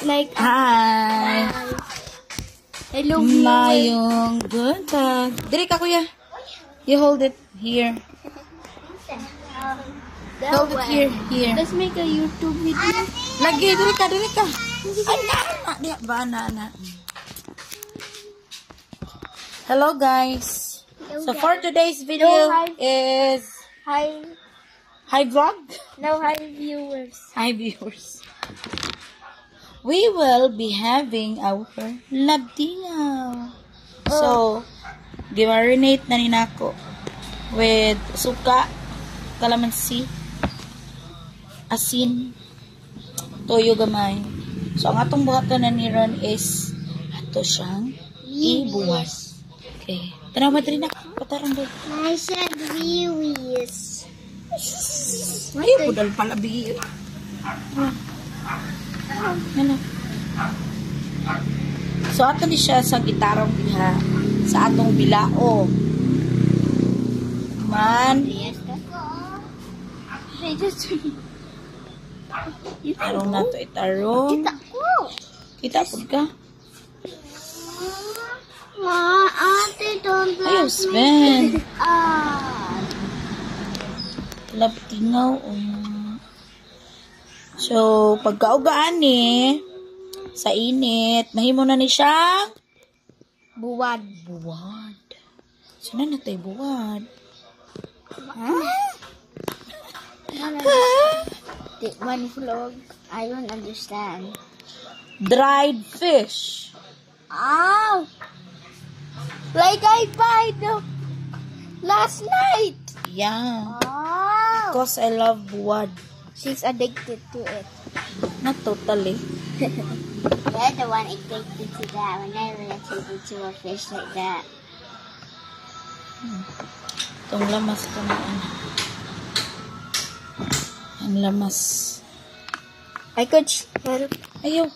Like, Hi! hello, Mayong good. Diri ka, kuya. You hold it here. Hold it here. Here. Let's make a YouTube video. Lagi, diri ka. Ay, na. Ba, na. Hello, guys. So, for today's video is... Hi, vlog? No, hi, viewers. Hi, viewers. We will be having our labdingaw. So, gimarinate na ninako with suka, kalamansi, asin, toyo gamay. So, ang atong buhatan na niron is ato siyang ibuwas. Okay. Tara, madri na. Patarang doon. I said viewers. Ay, budal pala biyo. Ano? So, ato ni siya sa gitarong diha sa atong bilao. Man. Itarong na to, itarong. Kita po ka. Ma, ate, don't Ayaw, Sven. Ah. Labdingaw. So, pagkaugaan ni sa init, mahimo na ni siyang Buwad. Sino na tayo buwad? One vlog, I don't understand. Dried fish. Oh! Like I bought last night. Yeah. Oh! Because I love buwad. She's addicted to it. Not totally. You're the one addicted to that. Whenever I take you to a fish like that. Itong lamas ito na ano. Ang lamas. I could help. Ayaw.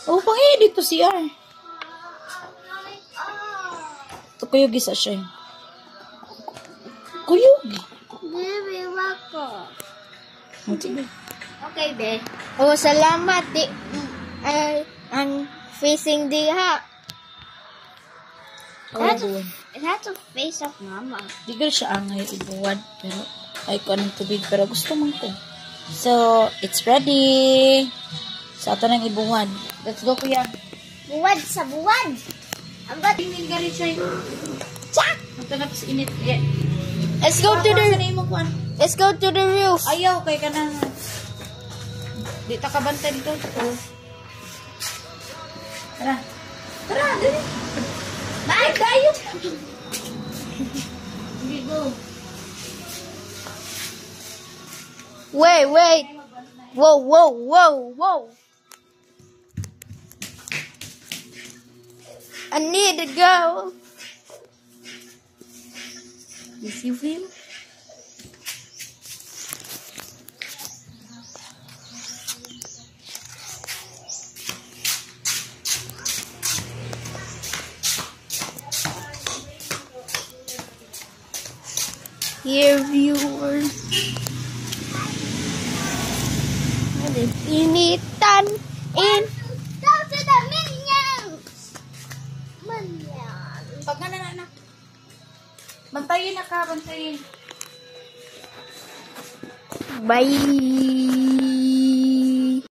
Oh, pang dito si R. Ito kuyog isa siya. Kuyog. Baby, wako. Sige. Okay, babe. Oh, salamat. I'm facing the hat. It has a face of mama. Di ko siya angay ibuwad. Pero, ay ko ng tubig. Pero gusto man ko. So, it's ready. So, ito nang ibuwad. Let's go, kuya. Buwad sa buwad. Ang ba't? Tingin ka rin siya. Tsak! Ito na sa init. Let's go to the roof. Ayaw, kay ka na. Di ta kabantay dito. Tara. Dali. Bye, tayo. Sige, go. Wait. Whoa. I need to go. Yes, you feel? Here, viewers. Initan in. Go to the minions. Pag na. Bantayin na ka, bantayin. Bye.